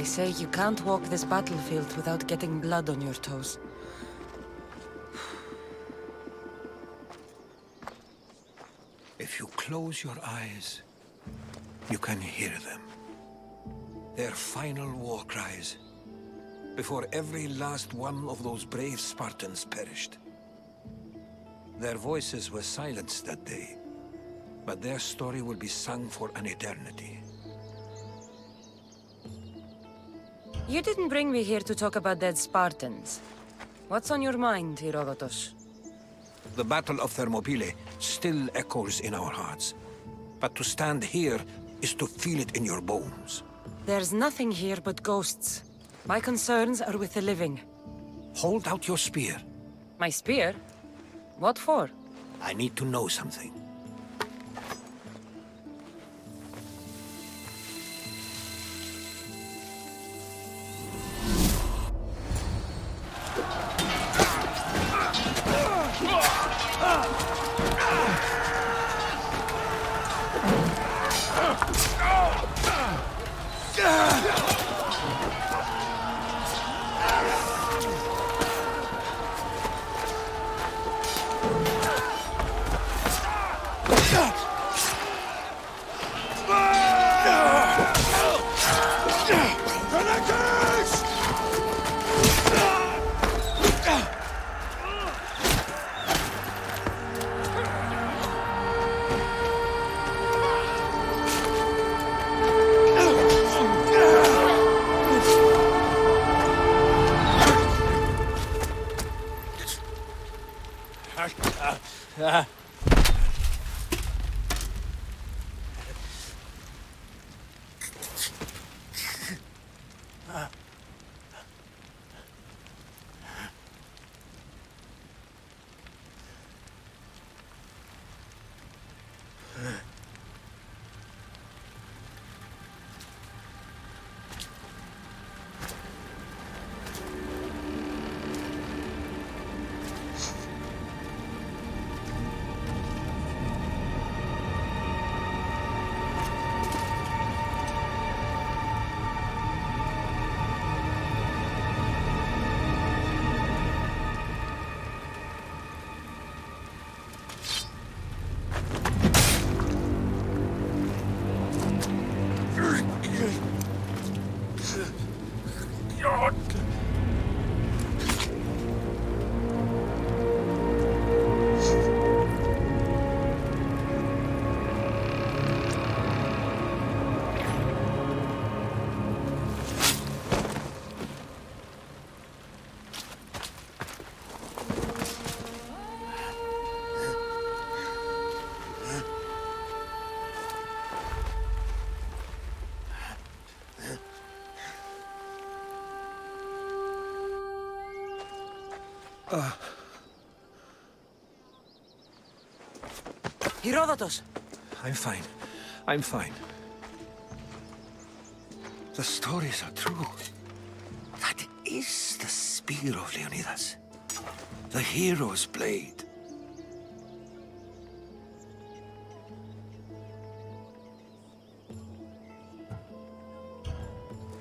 They say you can't walk this battlefield without getting blood on your toes. If you close your eyes, you can hear them. Their final war cries, before every last one of those brave Spartans perished. Their voices were silenced that day, but their story will be sung for an eternity. You didn't bring me here to talk about dead Spartans. What's on your mind, Herodotus? The Battle of Thermopylae still echoes in our hearts. But to stand here is to feel it in your bones. There's nothing here but ghosts. My concerns are with the living. Hold out your spear. My spear? What for? I need to know something. Herodotus! I'm fine. I'm fine. The stories are true. That is the spear of Leonidas. The hero's blade.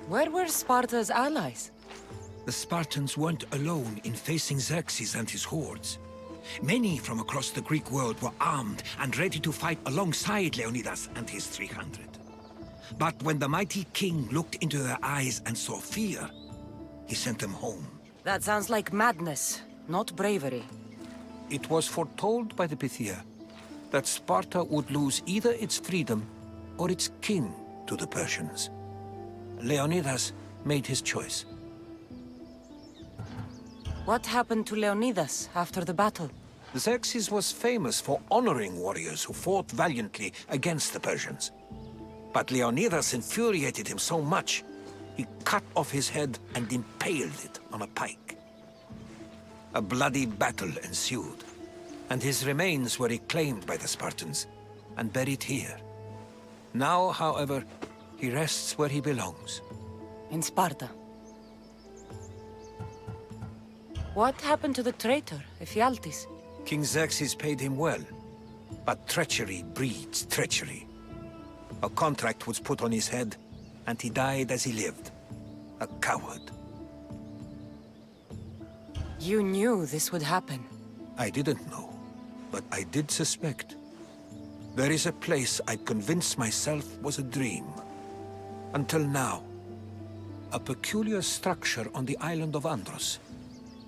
Where were Sparta's allies? The Spartans weren't alone in facing Xerxes and his hordes. Many from across the Greek world were armed and ready to fight alongside Leonidas and his 300. But when the mighty king looked into their eyes and saw fear, he sent them home. That sounds like madness, not bravery. It was foretold by the Pythia that Sparta would lose either its freedom or its king to the Persians. Leonidas made his choice. What happened to Leonidas after the battle? Xerxes was famous for honoring warriors who fought valiantly against the Persians. But Leonidas infuriated him so much, he cut off his head and impaled it on a pike. A bloody battle ensued, and his remains were reclaimed by the Spartans and buried here. Now, however, he rests where he belongs. In Sparta. What happened to the traitor, Ephialtes? King Xerxes paid him well, but treachery breeds treachery. A contract was put on his head, and he died as he lived. A coward. You knew this would happen. I didn't know, but I did suspect. There is a place I convinced myself was a dream. Until now. A peculiar structure on the island of Andros.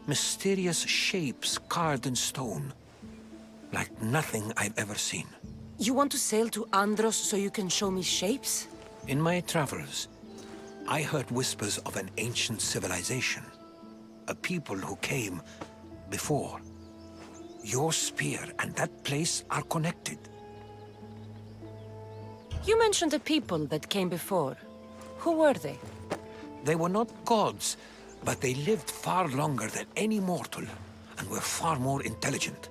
Mysterious shapes carved in stone. Like nothing I've ever seen. You want to sail to Andros so you can show me shapes? In my travels, I heard whispers of an ancient civilization. A people who came before. Your spear and that place are connected. You mentioned a people that came before. Who were they? They were not gods, but they lived far longer than any mortal, and were far more intelligent.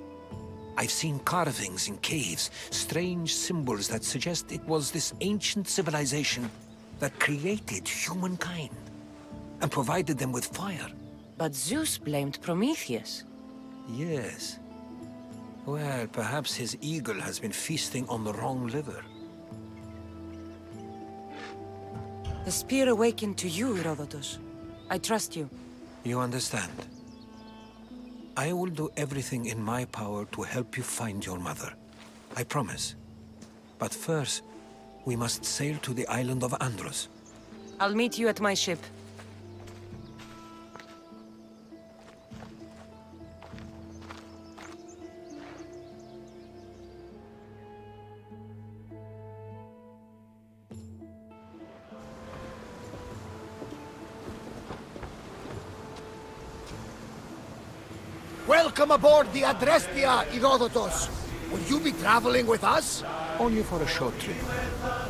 I've seen carvings in caves, strange symbols that suggest it was this ancient civilization that created humankind, and provided them with fire. But Zeus blamed Prometheus. Yes. Well, perhaps his eagle has been feasting on the wrong liver. The spear awakened to you, Herodotus. I trust you. You understand. I will do everything in my power to help you find your mother. I promise. But first, we must sail to the island of Andros. I'll meet you at my ship. Welcome aboard the Adrestia, Herodotus. Will you be traveling with us? Only for a short trip.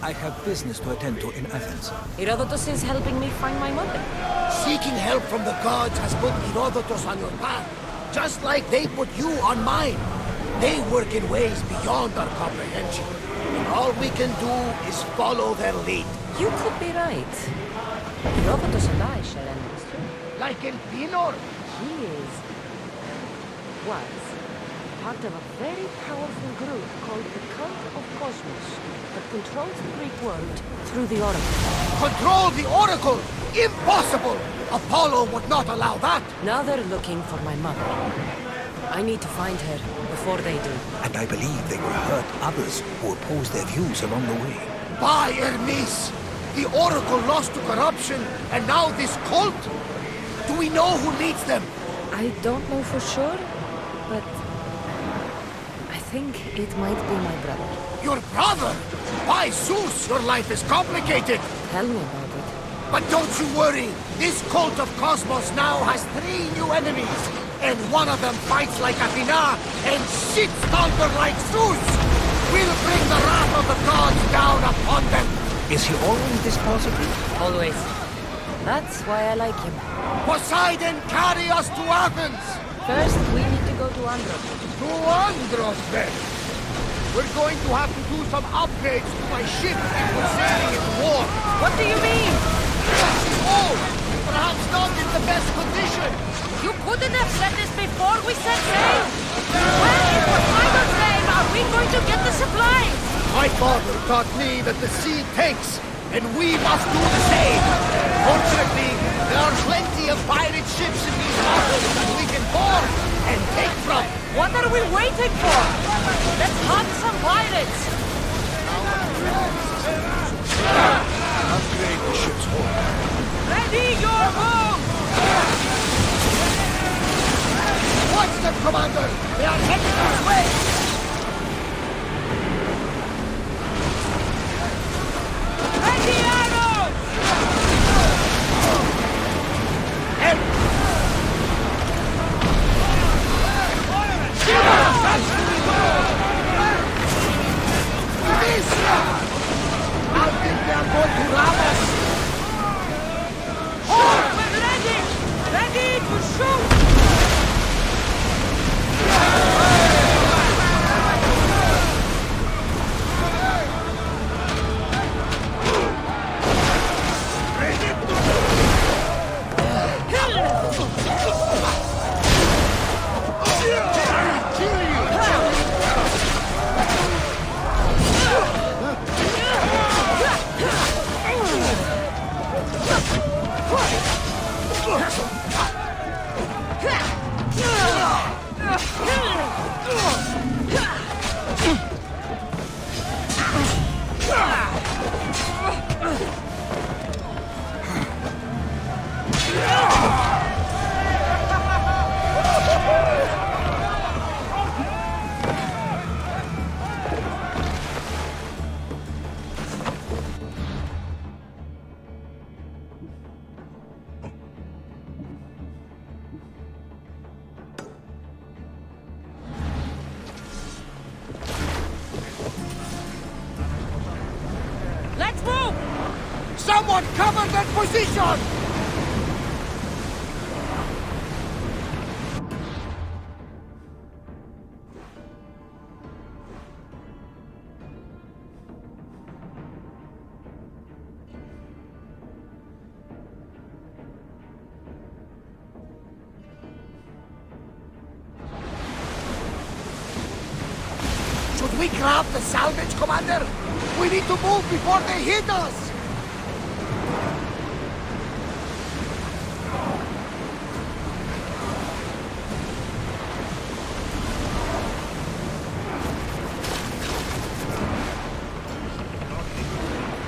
I have business to attend to in Athens. Herodotus is helping me find my mother. Seeking help from the gods has put Herodotus on your path, just like they put you on mine. They work in ways beyond our comprehension, and all we can do is follow their lead. You could be right. Herodotus and I share enemies too. Like El Pinor. He was part of a very powerful group called the Cult of Cosmos that controls the Greek world through the Oracle. Control the Oracle! Impossible! Apollo would not allow that! Now they're looking for my mother. I need to find her before they do. And I believe they will hurt others who oppose their views along the way. By Hermes! The Oracle lost to corruption, and now this cult? Do we know who leads them? I don't know for sure, but I think it might be my brother. Your brother? By Zeus, your life is complicated! Tell me about it. But don't you worry! This cult of Cosmos now has 3 new enemies! And one of them fights like Athena and shits thunder like Zeus! We'll bring the wrath of the gods down upon them! Is he always this positive? Always. That's why I like him. Poseidon, carry us to Athens! First, we need to go to Andros. To Andros, then! We're going to have to do some upgrades to my ship if we're sailing in war. What do you mean? She's old, perhaps not in the best condition. You couldn't have said this before we set sail! When in what Idol's name are we going to get the supplies? My father taught me that the sea takes, and we must do the same. Fortunately, there are plenty of pirate ships in these waters that we can board and take from. What are we waiting for? Let's hunt some pirates! Upgrade the ship's hull. Ready your bow! Watch them, Commander! They are heading this way! Ready arrows! I think they are going to rob us! Oh, we're ready! Ready to shoot! Let's move! Someone cover that position! Should we grab the salvage, Commander? We need to move before they hit us!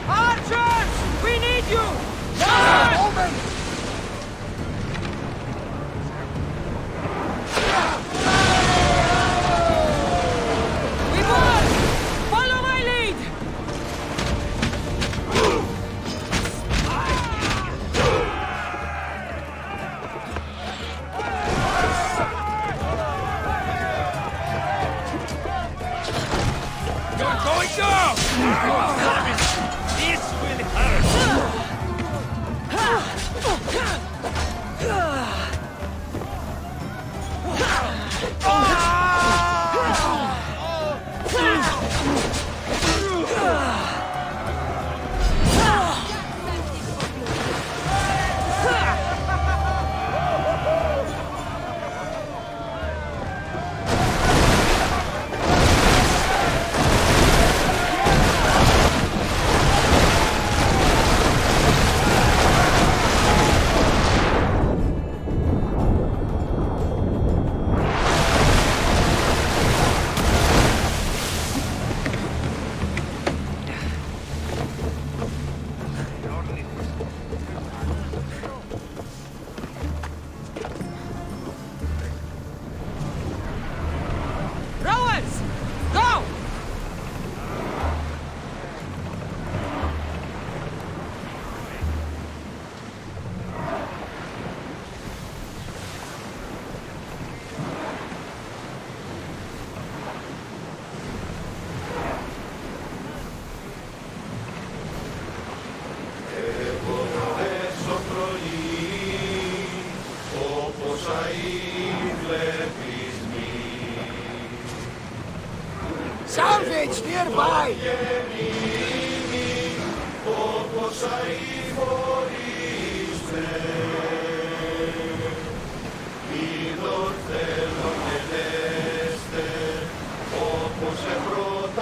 Archers! We need you! Omen! We won! Follow my lead! You're going down! This will hurt! Salvage nearby!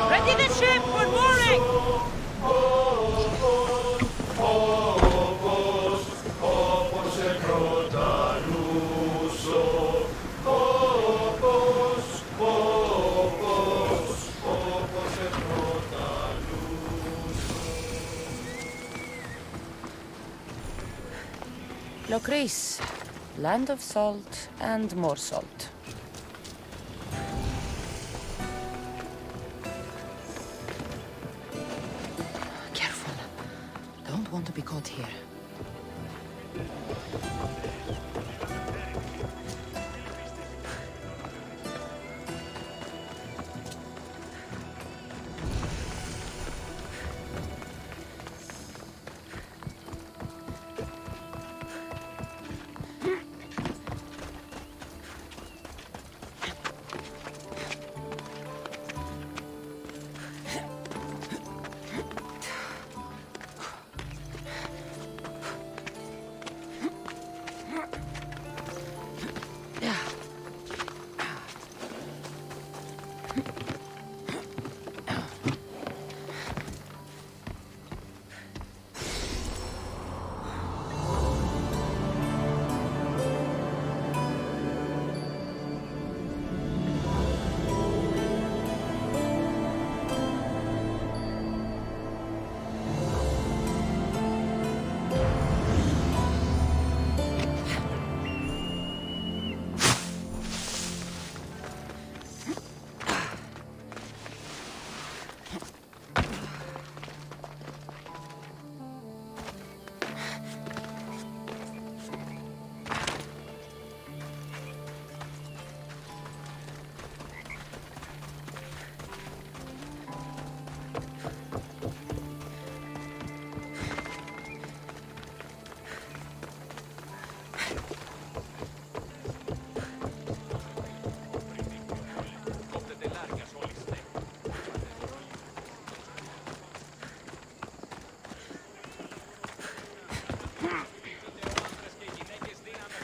Ready the ship for mooring! Locris, land of salt and more salt. Careful. Don't want to be caught here.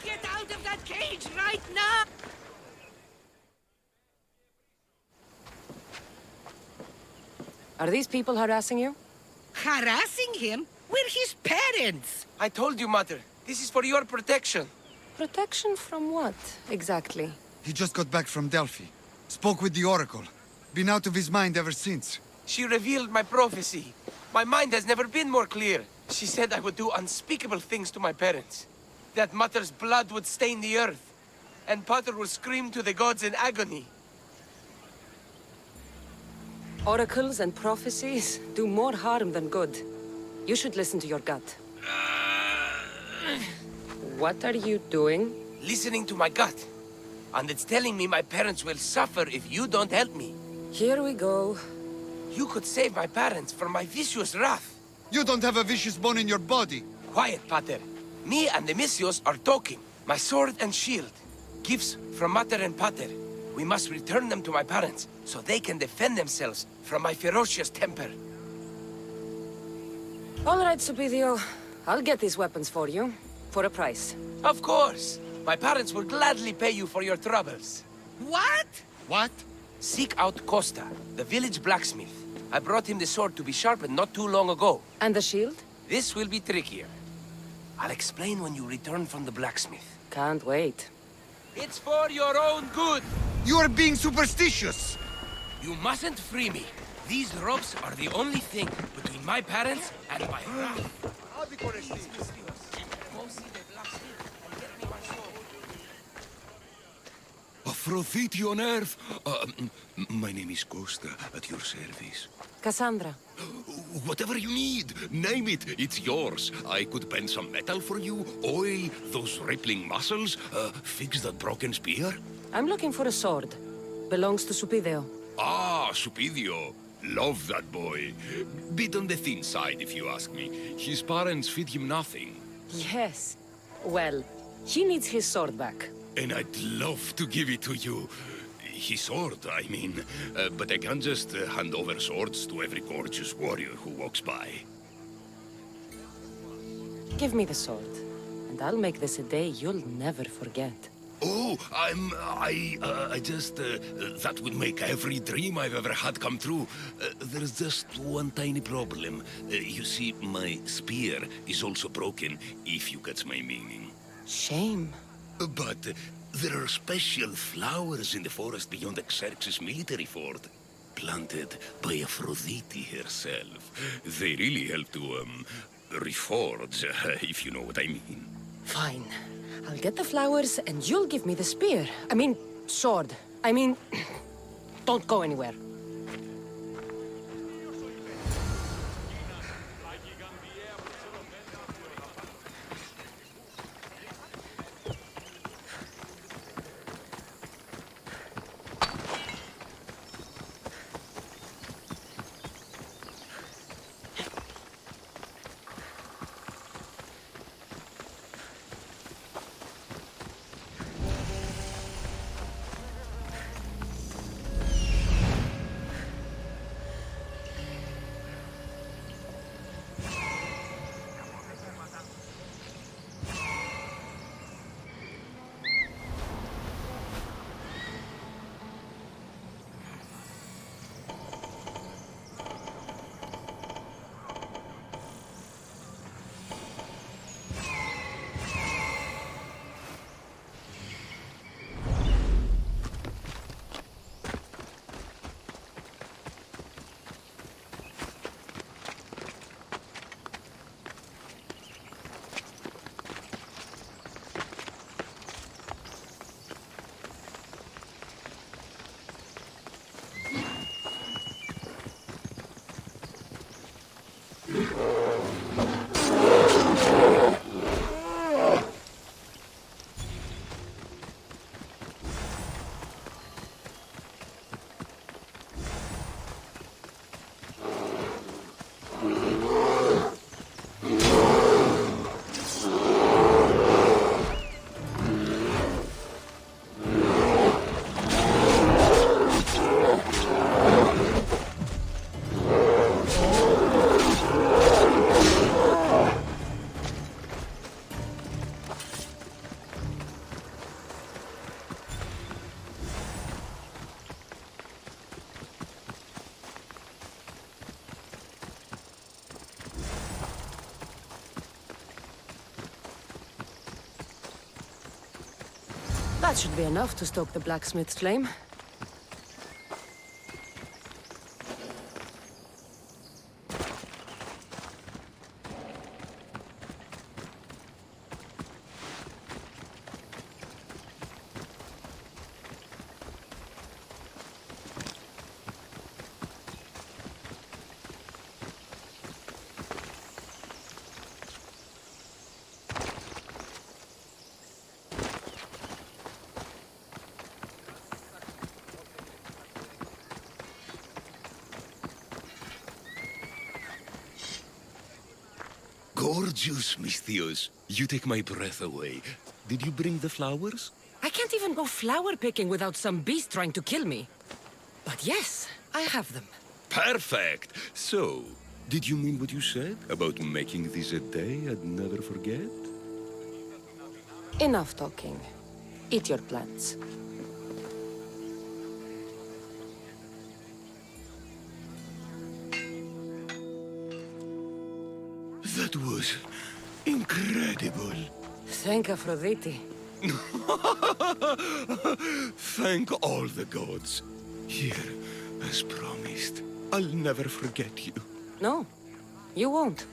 Get out of that cage right now! Are these people harassing you? Harassing him? We're his parents! I told you, Mother. This is for your protection. Protection from what, exactly? He just got back from Delphi. Spoke with the Oracle. Been out of his mind ever since. She revealed my prophecy. My mind has never been more clear. She said I would do unspeakable things to my parents. That Mother's blood would stain the earth. And Pater would scream to the gods in agony. Oracles and prophecies do more harm than good. You should listen to your gut. What are you doing? Listening to my gut. And it's telling me my parents will suffer if you don't help me. Here we go. You could save my parents from my vicious wrath. You don't have a vicious bone in your body. Quiet, Pater. Me and the Misios are talking. My sword and shield. Gifts from Mater and Pater. We must return them to my parents, so they can defend themselves from my ferocious temper. All right, Supidio. I'll get these weapons for you. For a price. Of course! My parents will gladly pay you for your troubles. What? What? Seek out Costa, the village blacksmith. I brought him the sword to be sharpened not too long ago. And the shield? This will be trickier. I'll explain when you return from the blacksmith. Can't wait. It's for your own good! You are being superstitious! You mustn't free me. These ropes are the only thing between my parents and my wrath. Go see the blacksmith and get me my sword. Aphrodite on earth. My name is Costa, at your service. Cassandra. Whatever you need, name it, it's yours. I could bend some metal for you, oil those rippling muscles, fix that broken spear. I'm looking for a sword. Belongs to Supidio. Ah, Supidio. Love that boy. Bit on the thin side, if you ask me. His parents feed him nothing. Yes. Well, he needs his sword back. And I'd love to give it to you. his sword, I mean. But I can't just hand over swords to every gorgeous warrior who walks by. Give me the sword, and I'll make this a day you'll never forget. Oh, that would make every dream I've ever had come true. There's just one tiny problem. You see, my spear is also broken, if you catch my meaning. Shame. But there are special flowers in the forest beyond Xerxes' military fort, planted by Aphrodite herself. They really help to, reforge, if you know what I mean. Fine. I'll get the flowers, and you'll give me the spear. I mean, sword. I mean, don't go anywhere. That should be enough to stoke the blacksmith's flame. Gorgeous, Miss Theos. You take my breath away. Did you bring the flowers? I can't even go flower picking without some beast trying to kill me. But yes, I have them. Perfect! So, did you mean what you said about making this a day I'd never forget? Enough talking. Eat your plants. That was incredible. Thank Aphrodite. Thank all the gods. Here, as promised, I'll never forget you. No, you won't.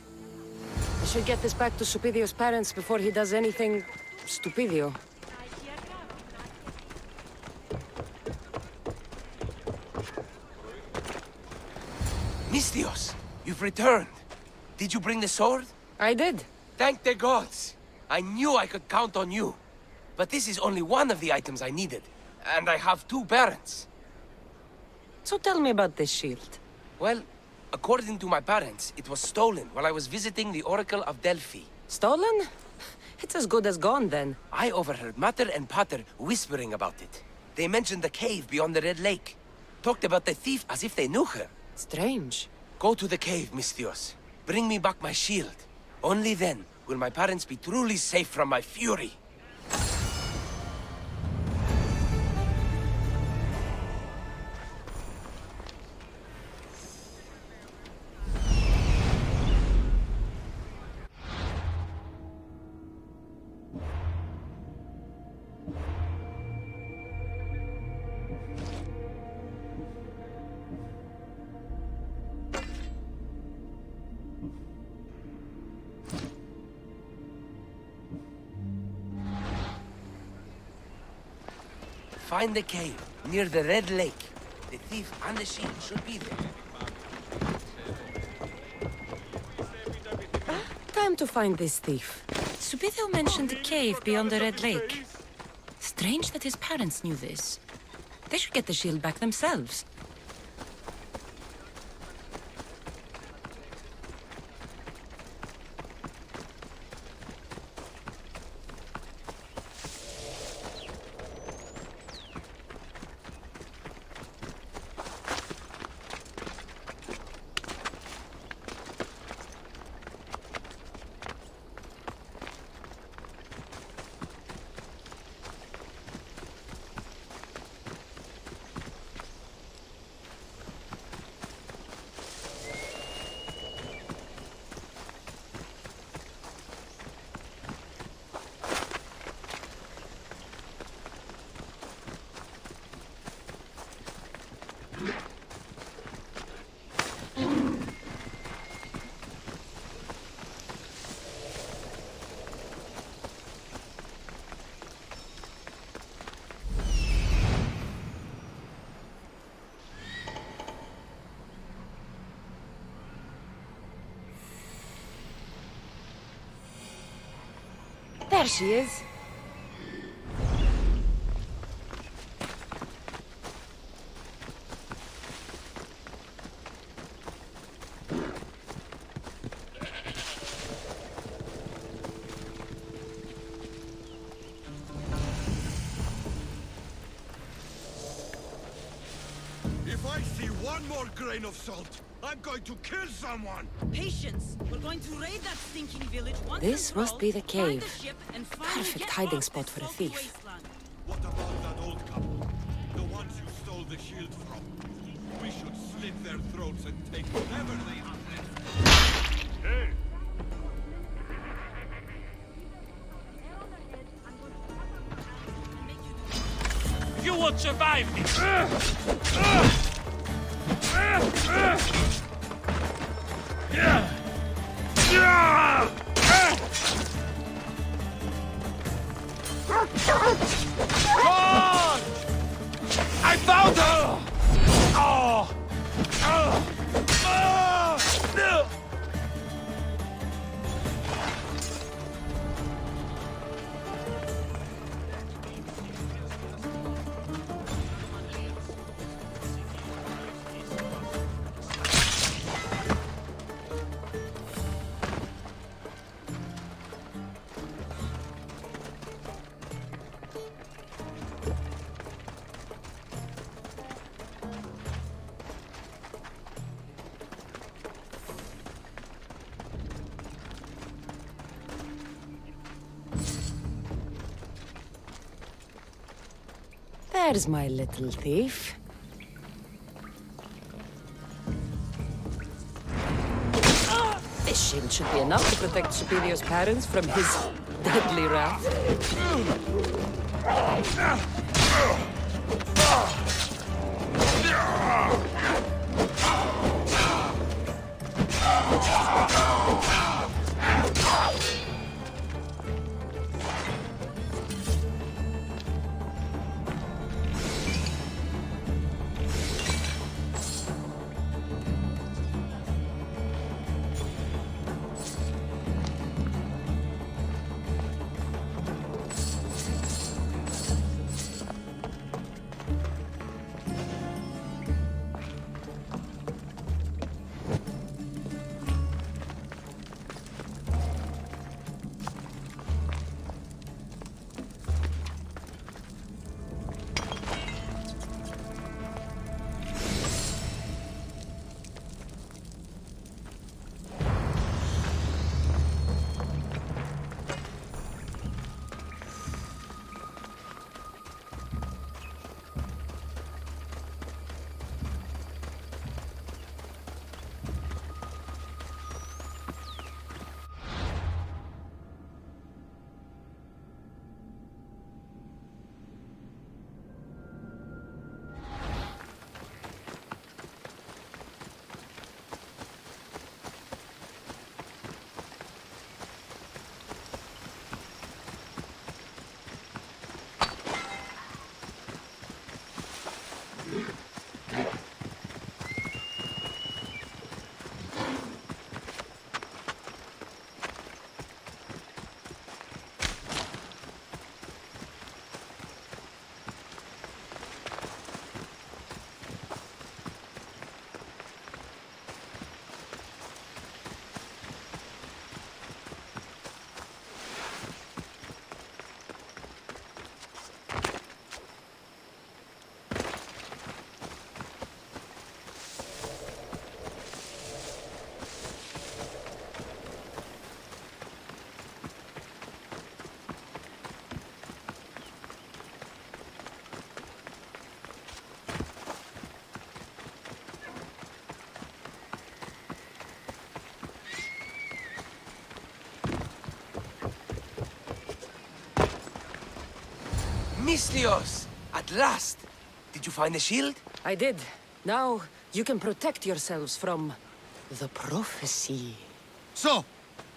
I should get this back to Supidio's parents before he does anything stupidio. Mistios, you've returned. Did you bring the sword? I did. Thank the gods. I knew I could count on you. But this is only one of the items I needed. And I have 2 parents. So tell me about this shield. Well, according to my parents, it was stolen while I was visiting the Oracle of Delphi. Stolen? It's as good as gone then. I overheard Mater and Pater whispering about it. They mentioned the cave beyond the Red Lake. Talked about the thief as if they knew her. Strange. Go to the cave, Misthios. Bring me back my shield. Only then will my parents be truly safe from my fury. Find the cave near the Red Lake. The thief and the shield should be there. Time to find this thief. Subithil mentioned a cave beyond the Red Lake. Strange that his parents knew this. They should get the shield back themselves. There she is. If I see one more grain of salt, I'm going to kill someone! Patience! We're going to raid that stinking village once This and for must all, be the find cave. ship, and finally Perfect get hiding off spot this for a soggy thief. wasteland. What about that old couple? The ones you stole the shield from? We should slit their throats and take whatever they have left. Hey! You won't survive this! God! I found her! Oh! There's my little thief. This shield should be enough to protect Superior's parents from his deadly wrath. Misthios! At last! Did you find the shield? I did. Now, you can protect yourselves from... the prophecy. So,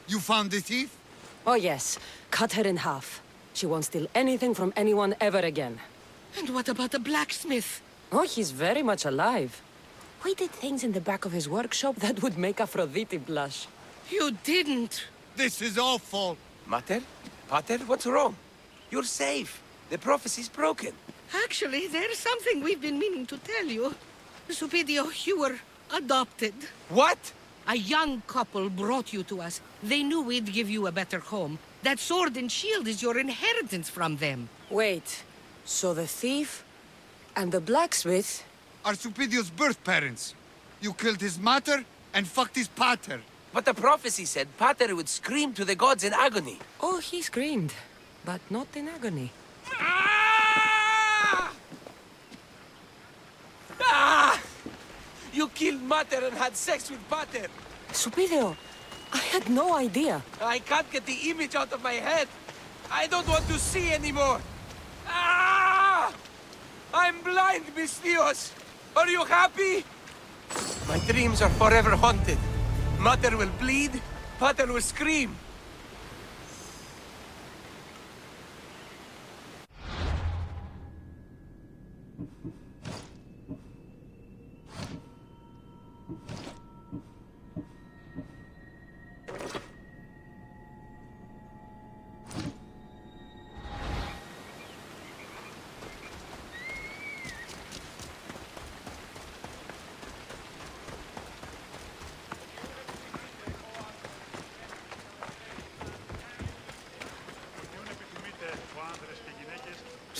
you found the thief? Oh yes, cut her in half. She won't steal anything from anyone ever again. And what about the blacksmith? Oh, he's very much alive. We did things in the back of his workshop that would make Aphrodite blush. You didn't. This is awful. Mater? Pater, what's wrong? You're safe. The prophecy's broken. Actually, there's something we've been meaning to tell you. Supidio, you were adopted. What? A young couple brought you to us. They knew we'd give you a better home. That sword and shield is your inheritance from them. Wait, so the thief and the blacksmith... Are Supidio's birth parents. You killed his mater and fucked his pater. But the prophecy said Pater would scream to the gods in agony. Oh, he screamed, but not in agony. Ah! Ah! You killed Mater and had sex with Pater. Supidio, I had no idea. I can't get the image out of my head. I don't want to see anymore. Ah! I'm blind, Misthios. Are you happy? My dreams are forever haunted. Mater will bleed, Pater will scream.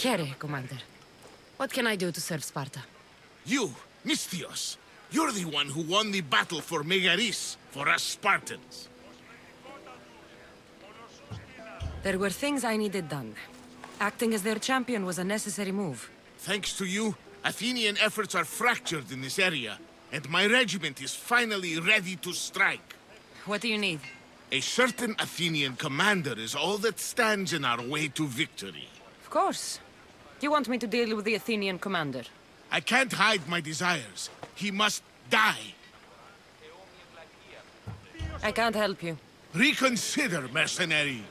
Here, Commander. What can I do to serve Sparta? You, Misthios, you're the one who won the battle for Megaris, for us Spartans. There were things I needed done. Acting as their champion was a necessary move. Thanks to you, Athenian efforts are fractured in this area, and my regiment is finally ready to strike. What do you need? A certain Athenian commander is all that stands in our way to victory. Of course. Do you want me to deal with the Athenian commander? I can't hide my desires. He must die. I can't help you. Reconsider, mercenary.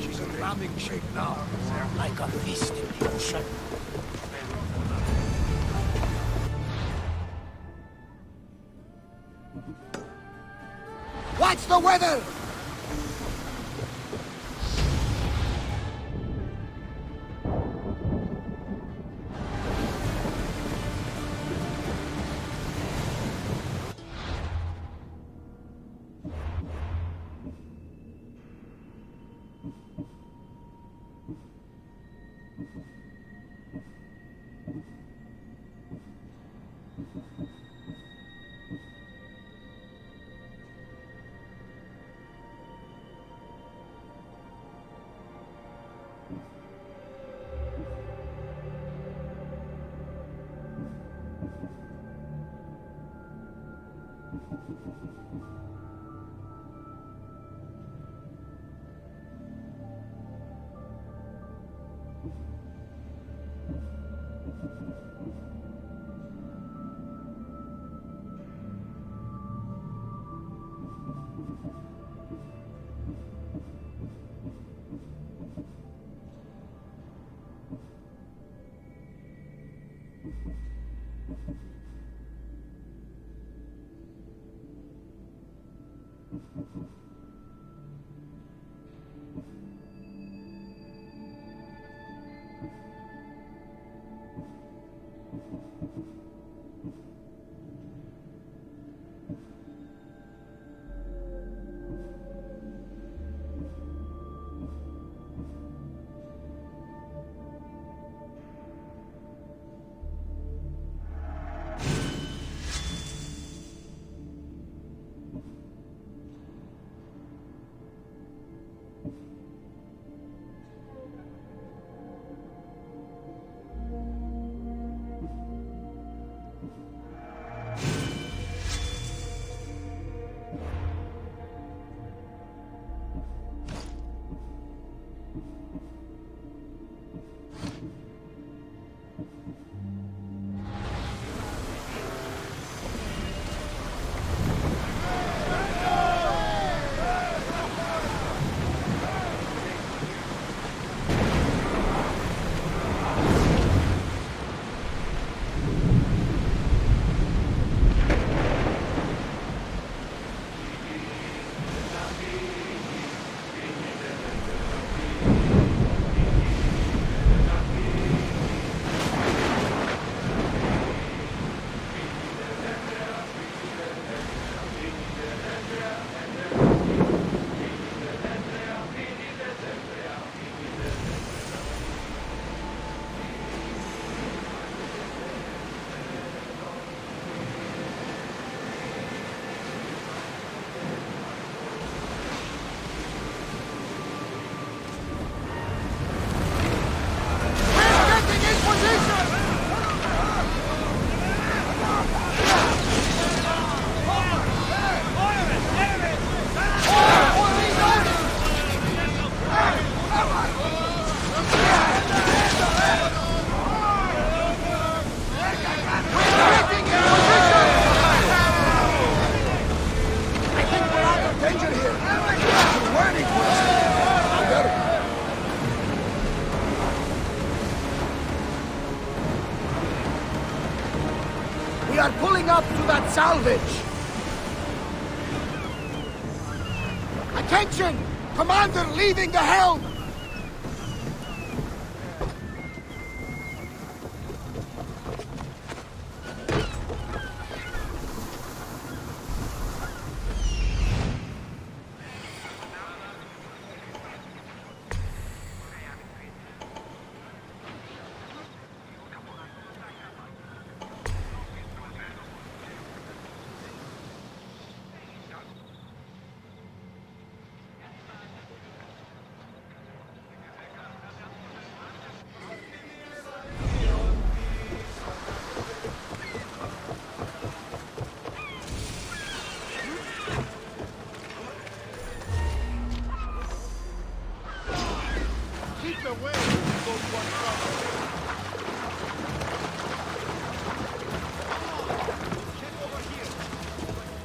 She's in ramming shape now, like a fist in the ocean. What's the weather? We are pulling up to that salvage! Attention! Commander leaving the helm!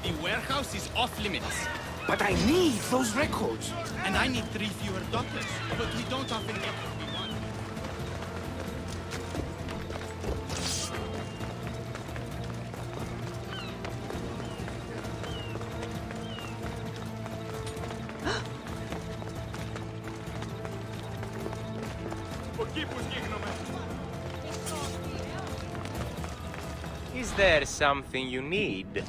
The warehouse is off limits. But I need those records. And I need 3 fewer doctors, but we don't often get what we want. Is there something you need?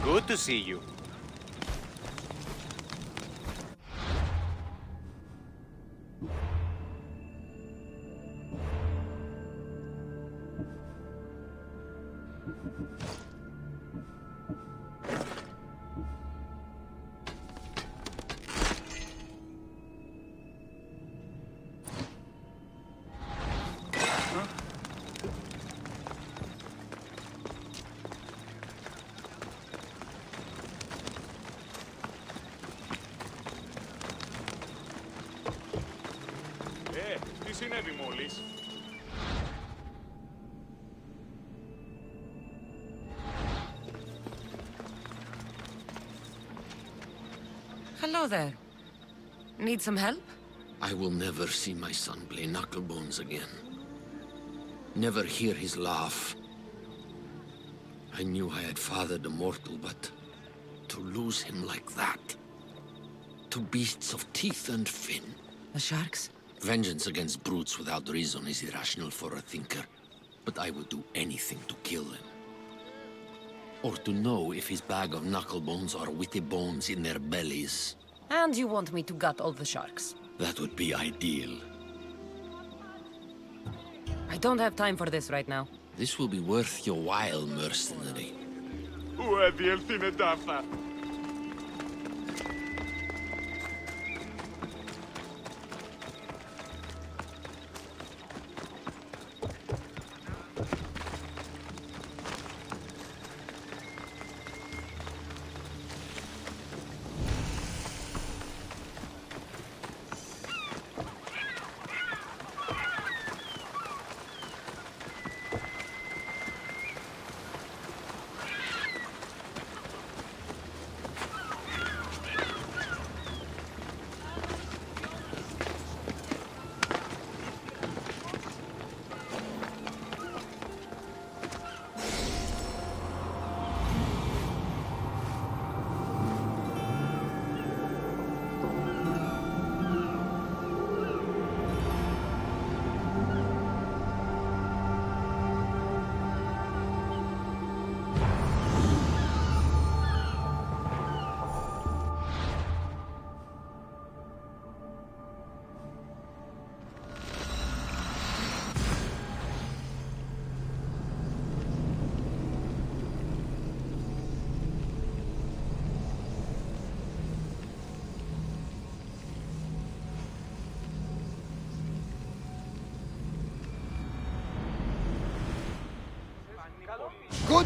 Good to see you. Τι συνέβη μόλις? Hello there. Need some help? I will never see my son play knucklebones again. Never hear his laugh. I knew I had fathered a mortal, but to lose him like that. To beasts of teeth and fin. The sharks? Vengeance against brutes without reason is irrational for a thinker, but I would do anything to kill them. Or to know if his bag of knucklebones are witty bones in their bellies. And you want me to gut all the sharks? That would be ideal. I don't have time for this right now. This will be worth your while, mercenary.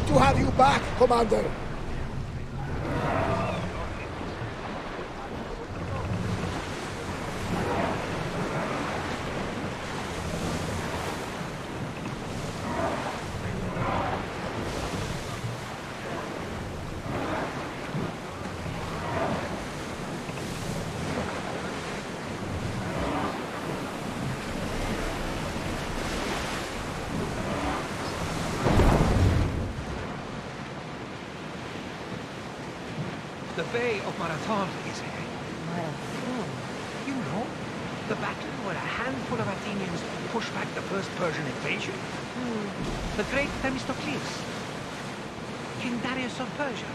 Good to have you back, Commander. The Bay of Marathon is here. Marathon? You know, the battle where a handful of Athenians pushed back the first Persian invasion. The great Themistocles. King Darius of Persia.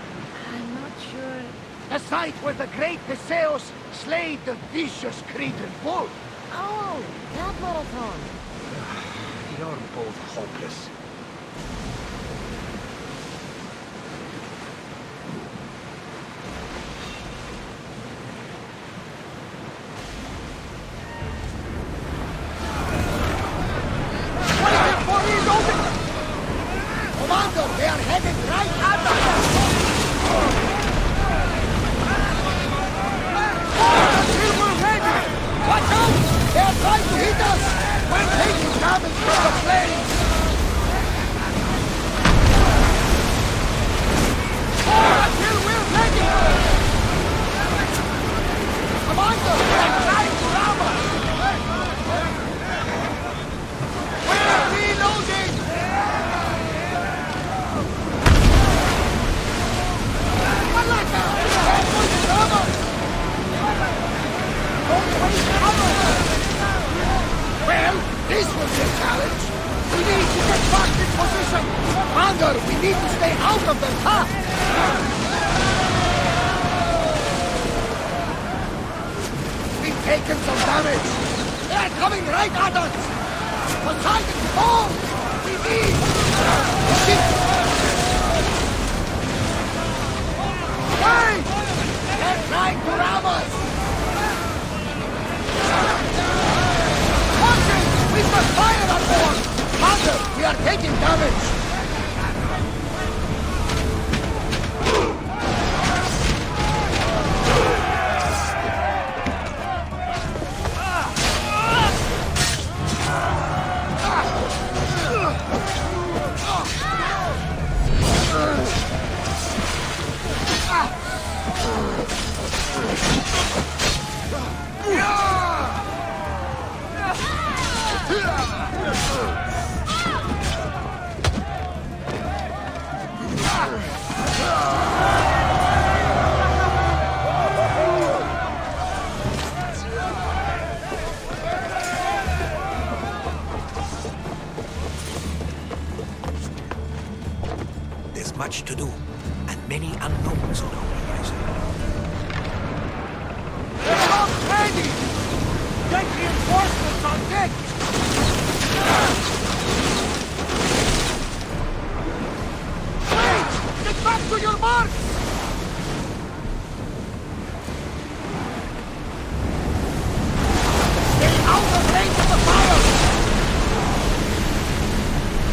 I'm not sure. The site where the great Theseus slayed the vicious Cretan bull. Oh, that marathon. You're both hopeless. Commander, they are headed right at us! Until we're ready! Watch out! They are trying to hit us! We're taking damage from the flames! Until we're ready! Commander, they are trying to ram us! We're reloading! Well, this will be a challenge. We need to get back in position. Commander, we need to stay out of their path. We've taken some damage. They are coming right at us. Poseidon, fall! We need... Wait! They're trying to ram us! Watch it! We've got fire on board! Commander, we are taking damage! There's much to do, and many unknowns on our horizon. They're not ready! Get reinforcements on deck! Wait! Get back to your mark! Stay out of range of the fire!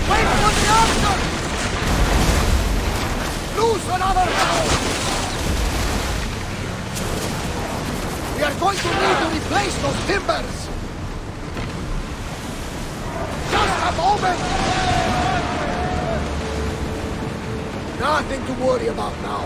Wait for the answer! Lose another round! We are going to need to replace those timbers! Just a moment! Nothing to worry about now.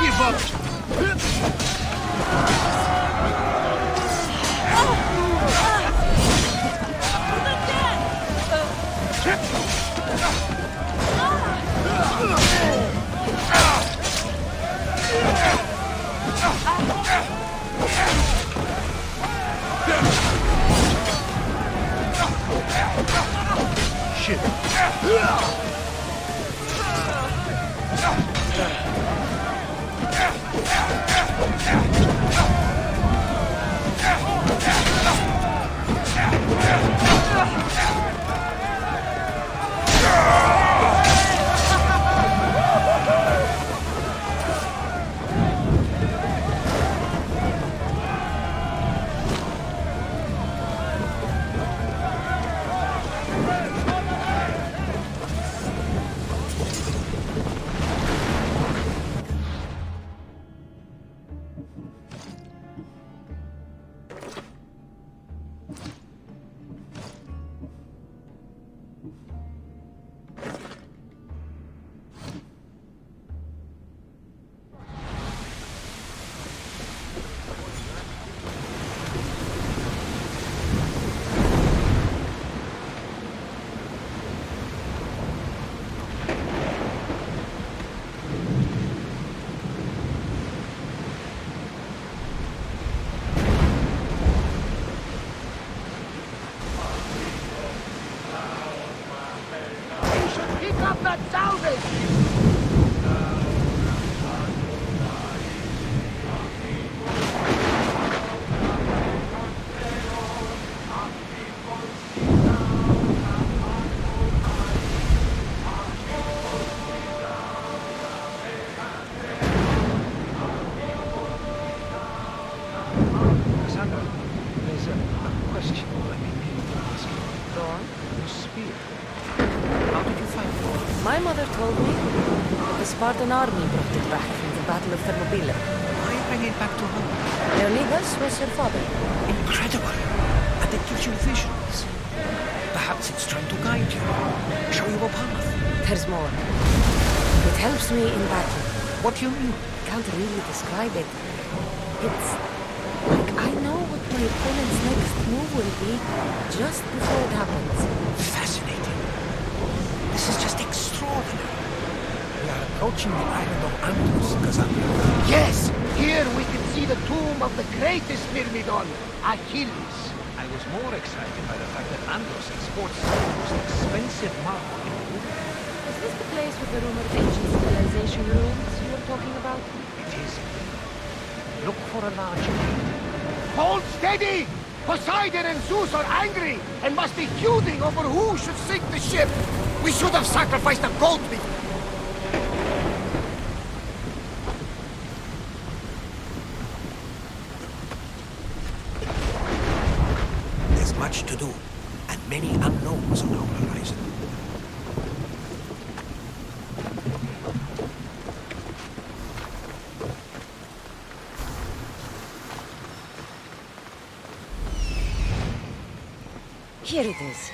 Give up! Shit. My mother told me that the Spartan army brought it back from the Battle of Thermopylae. Why bring it back to home? Leonidas was your father. Incredible. And it gives you visions. Perhaps it's trying to guide you, show you a path. There's more. It helps me in battle. What do you mean? Can't really describe it. It's like I know what my opponent's next move will be just before it happens. Fascinating. This is just extraordinary. We are approaching the island of Andros, Cassandra. Yes! Here we can see the tomb of the greatest Myrmidon, Achilles. I was more excited by the fact that Andros exports the most expensive marble in the world. Is this the place with the rumored ancient civilization ruins you were talking about? It is. Look for a large gate. Hold steady! Poseidon and Zeus are angry and must be feuding over who should sink the ship. We should have sacrificed a goat meat. There's much to do, and many unknowns on our horizon. Here it is.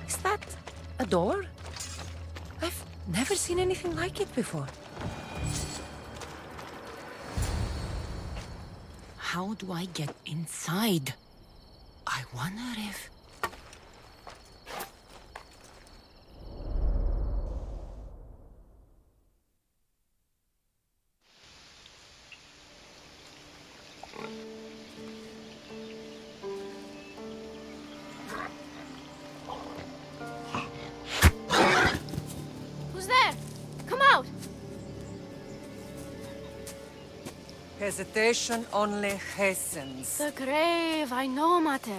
Is that a door? I've never seen anything like it before. How do I get inside? I wonder if... Who's there? Come out! Hesitation only hastens. The grave, I know, Mater.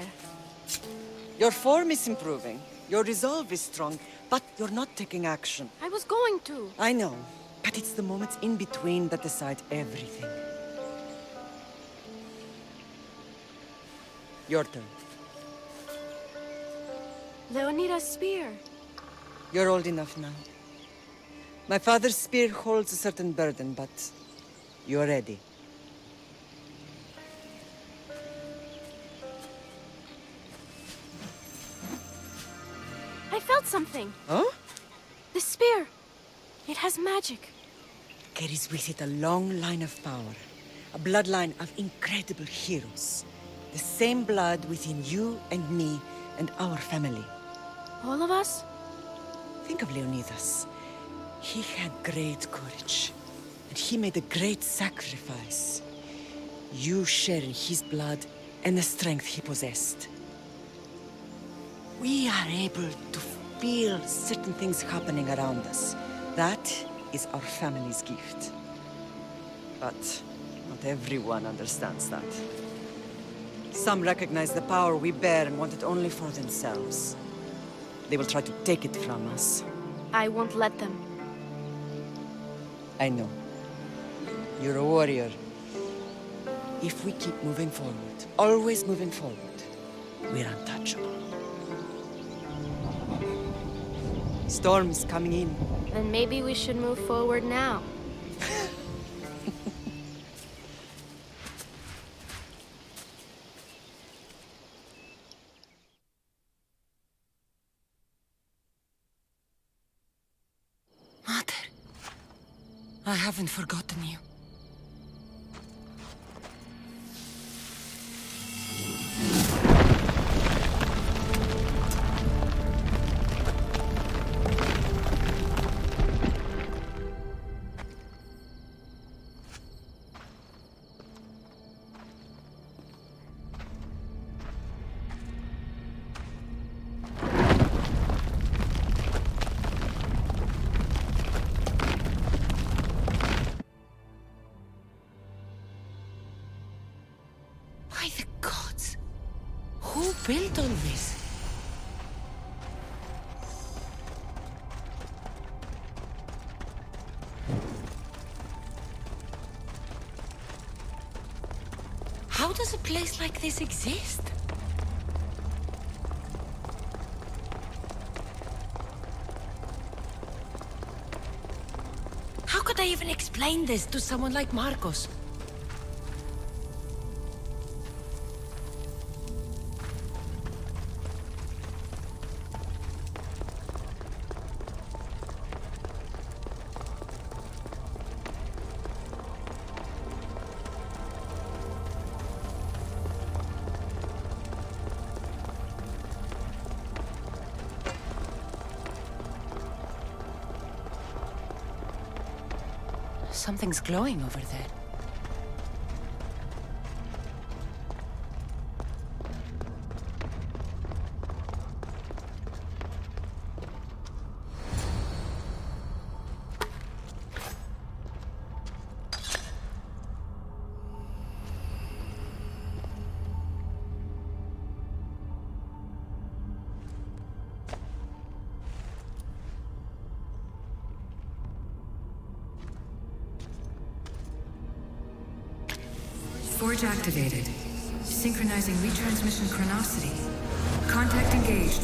Your form is improving. Your resolve is strong, but you're not taking action. I was going to. I know, but it's the moments in between that decide everything. Your turn. Leonidas' spear. You're old enough now. My father's spear holds a certain burden, but you're ready. I felt something. Huh? The spear. It has magic. Carries with it a long line of power. A bloodline of incredible heroes. The same blood within you and me and our family. All of us? Think of Leonidas. He had great courage. And he made a great sacrifice. You share in his blood and the strength he possessed. We are able to feel certain things happening around us. That is our family's gift. But not everyone understands that. Some recognize the power we bear and want it only for themselves. They will try to take it from us. I won't let them. I know. You're a warrior. If we keep moving forward, always moving forward, we're untouchable. Storm's coming in. Then maybe we should move forward now. Mater, I haven't forgotten you. By the gods! Who built all this? How does a place like this exist? How could I even explain this to someone like Marcos? Something's glowing over there. Forge activated. Synchronizing retransmission chronicity. Contact engaged.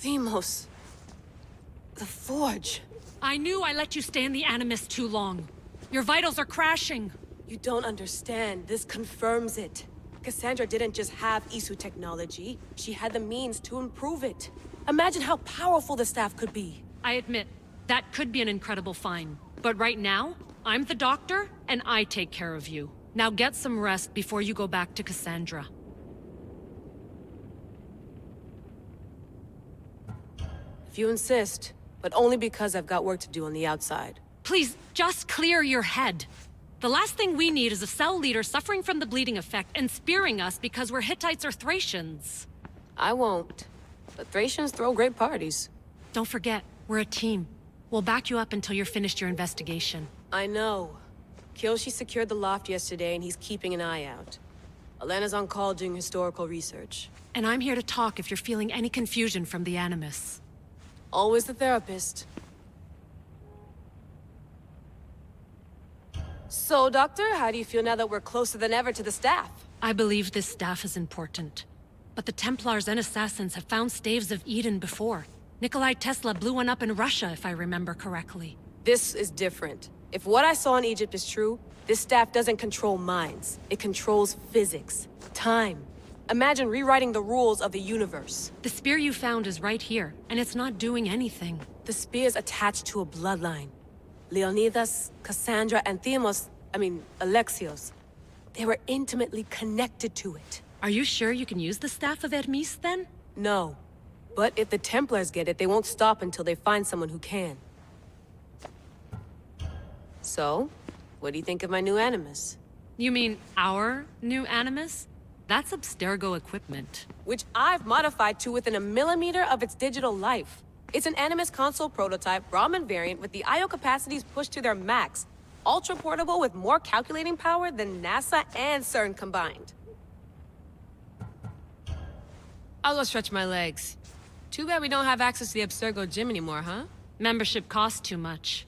Themos. The Forge. I knew I let you stay in the Animus too long. Your vitals are crashing. You don't understand. This confirms it. Cassandra didn't just have Isu technology. She had the means to improve it. Imagine how powerful the staff could be. I admit, that could be an incredible find. But right now, I'm the doctor, and I take care of you. Now get some rest before you go back to Cassandra. If you insist, but only because I've got work to do on the outside. Please, just clear your head. The last thing we need is a cell leader suffering from the bleeding effect and spearing us because we're Hittites or Thracians. I won't. But Thracians throw great parties. Don't forget, we're a team. We'll back you up until you're finished your investigation. I know. Kyoshi secured the loft yesterday and he's keeping an eye out. Elena's on call doing historical research. And I'm here to talk if you're feeling any confusion from the Animus. Always the therapist. So, Doctor, how do you feel now that we're closer than ever to the staff? I believe this staff is important. But the Templars and Assassins have found staves of Eden before. Nikolai Tesla blew one up in Russia, if I remember correctly. This is different. If what I saw in Egypt is true, this staff doesn't control minds. It controls physics, time. Imagine rewriting the rules of the universe. The spear you found is right here, and it's not doing anything. The spear's attached to a bloodline. Leonidas, Cassandra, and Alexios. They were intimately connected to it. Are you sure you can use the Staff of Hermes, then? No. But if the Templars get it, they won't stop until they find someone who can. So, what do you think of my new Animus? You mean our new Animus? That's Abstergo equipment. Which I've modified to within a millimeter of its digital life. It's an Animus console prototype, Brahmin variant with the I/O capacities pushed to their max. Ultra portable with more calculating power than NASA and CERN combined. I'll go stretch my legs. Too bad we don't have access to the Abstergo gym anymore, huh? Membership costs too much.